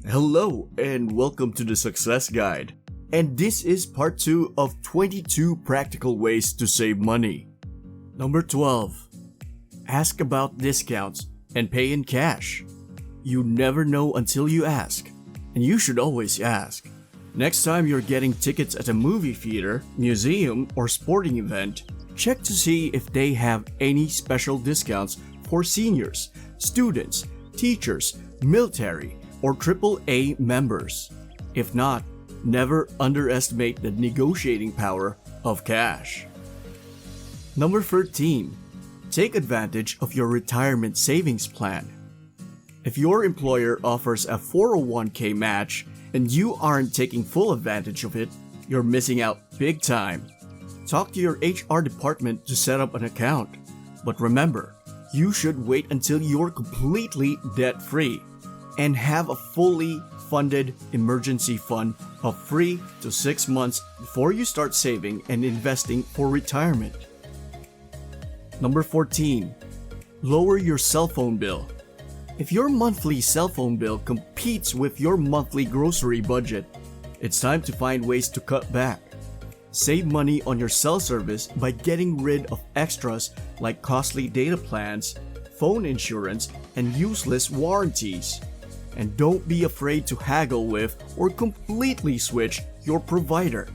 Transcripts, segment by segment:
Hello and welcome to the Success Guide. And this is part 2 of 22 practical ways to save money. Number 12. Ask about discounts and pay in cash. You never know until you ask, and you should always ask. Next time you're getting tickets at a movie theater, museum, or sporting event, check to see if they have any special discounts for seniors, students, teachers, military, or AAA members. If not, never underestimate the negotiating power of cash. Number 13. Take advantage of your retirement savings plan. If your employer offers a 401k match and you aren't taking full advantage of it, you're missing out big time. Talk to your HR department to set up an account. But remember, you should wait until you're completely debt-free and have a fully funded emergency fund of 3 to 6 months before you start saving and investing for retirement. Number 14. Lower your cell phone bill. If your monthly cell phone bill competes with your monthly grocery budget, it's time to find ways to cut back. Save money on your cell service by getting rid of extras like costly data plans, phone insurance, and useless warranties. And don't be afraid to haggle with or completely switch your provider.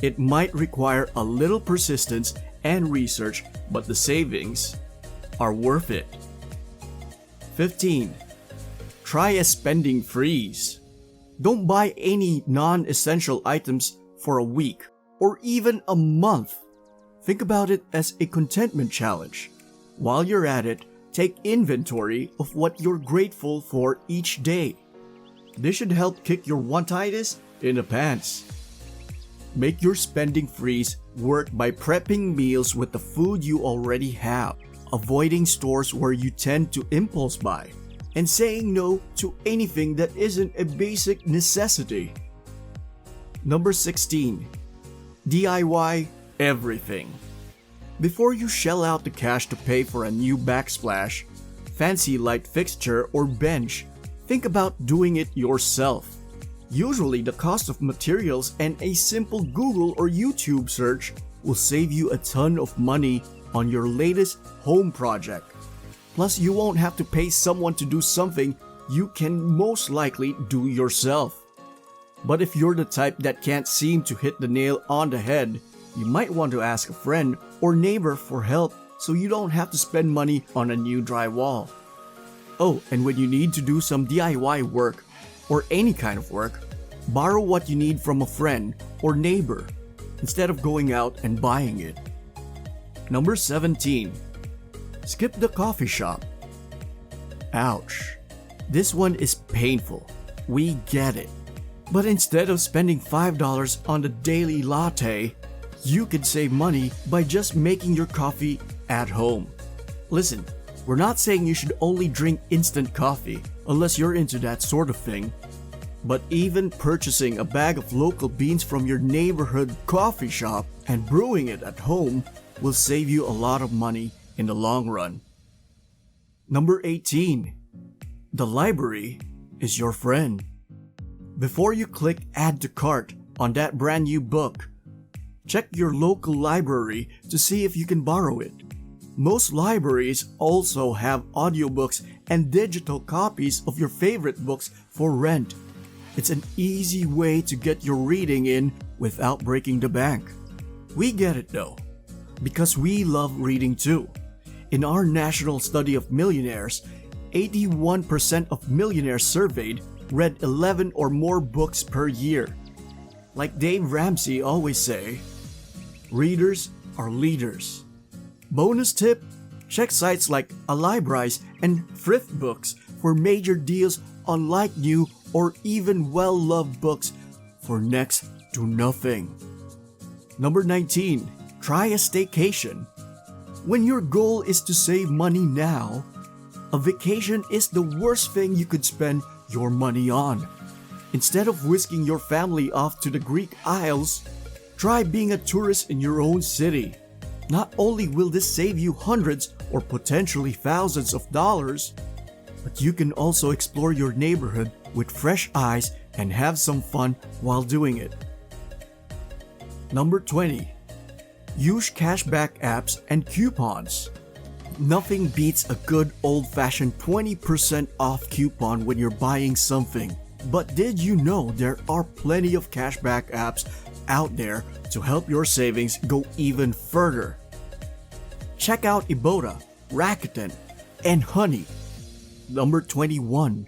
It might require a little persistence and research, but the savings are worth it. 15. Try a spending freeze. Don't buy any non-essential items for a week or even a month. Think about it as a contentment challenge. While you're at it, take inventory of what you're grateful for each day. This should help kick your want-itis in the pants. Make your spending freeze work by prepping meals with the food you already have, avoiding stores where you tend to impulse buy, and saying no to anything that isn't a basic necessity. Number 16. DIY everything. Before you shell out the cash to pay for a new backsplash, fancy light fixture, or bench, think about doing it yourself. Usually the cost of materials and a simple Google or YouTube search will save you a ton of money on your latest home project. Plus, you won't have to pay someone to do something you can most likely do yourself. But if you're the type that can't seem to hit the nail on the head, you might want to ask a friend or neighbor for help so you don't have to spend money on a new drywall. Oh, and when you need to do some DIY work or any kind of work, borrow what you need from a friend or neighbor instead of going out and buying it. Number 17. Skip the coffee shop. Ouch. This one is painful. We get it. But instead of spending $5 on the daily latte, you could save money by just making your coffee at home. Listen, we're not saying you should only drink instant coffee unless you're into that sort of thing. But even purchasing a bag of local beans from your neighborhood coffee shop and brewing it at home will save you a lot of money in the long run. Number 18. The library is your friend. Before you click add to cart on that brand new book, check your local library to see if you can borrow it. Most libraries also have audiobooks and digital copies of your favorite books for rent. It's an easy way to get your reading in without breaking the bank. We get it though, because we love reading too. In our national study of millionaires, 81% of millionaires surveyed read 11 or more books per year. Like Dave Ramsey always say, readers are leaders. Bonus tip, check sites like Alibrize and Thrift Books for major deals on like new or even well-loved books for next to nothing. Number 19. Try a staycation. When your goal is to save money now, a vacation is the worst thing you could spend your money on. Instead of whisking your family off to the Greek Isles, try being a tourist in your own city. Not only will this save you hundreds or potentially thousands of dollars, but you can also explore your neighborhood with fresh eyes and have some fun while doing it. Number 20. Use cashback apps and coupons. Nothing beats a good old-fashioned 20% off coupon when you're buying something. But did you know there are plenty of cashback apps out there to help your savings go even further? Check out Ibotta, Rakuten, and Honey. Number 21.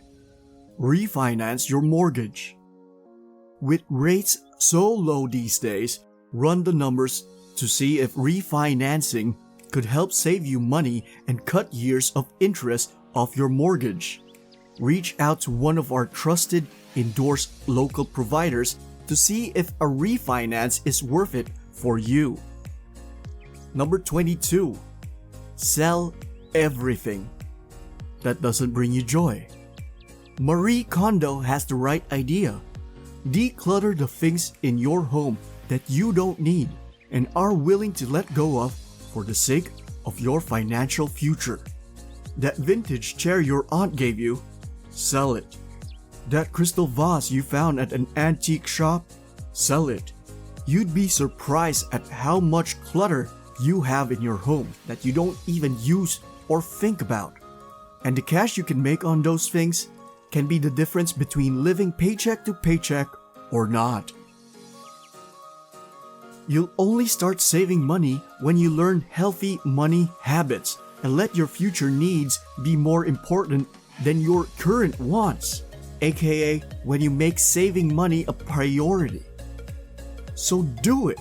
Refinance your mortgage. With rates so low these days, run the numbers to see if refinancing could help save you money and cut years of interest off your mortgage. Reach out to one of our trusted, endorsed local providers to see if a refinance is worth it for you. Number 22. Sell everything that doesn't bring you joy. Marie Kondo has the right idea. Declutter the things in your home that you don't need and are willing to let go of for the sake of your financial future. That vintage chair your aunt gave you, sell it. That crystal vase you found at an antique shop, sell it. You'd be surprised at how much clutter you have in your home that you don't even use or think about. And the cash you can make on those things can be the difference between living paycheck to paycheck or not. You'll only start saving money when you learn healthy money habits and let your future needs be more important than your current wants, aka when you make saving money a priority. So do it.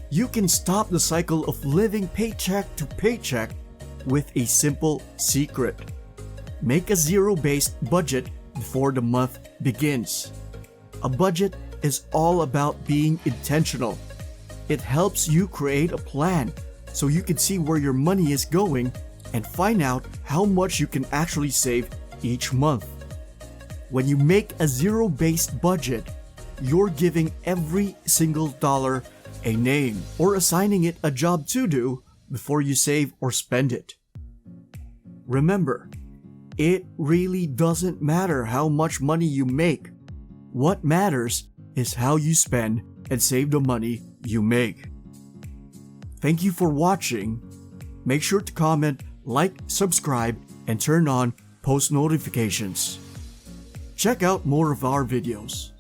You can stop the cycle of living paycheck to paycheck with a simple secret. Make a zero-based budget before the month begins. A budget is all about being intentional. It helps you create a plan so you can see where your money is going and find out how much you can actually save each month. When you make a zero-based budget, you're giving every single dollar a name or assigning it a job to do before you save or spend it. Remember, it really doesn't matter how much money you make. What matters is how you spend and save the money you make. Thank you for watching. Make sure to comment, like, subscribe, and turn on post notifications. Check out more of our videos.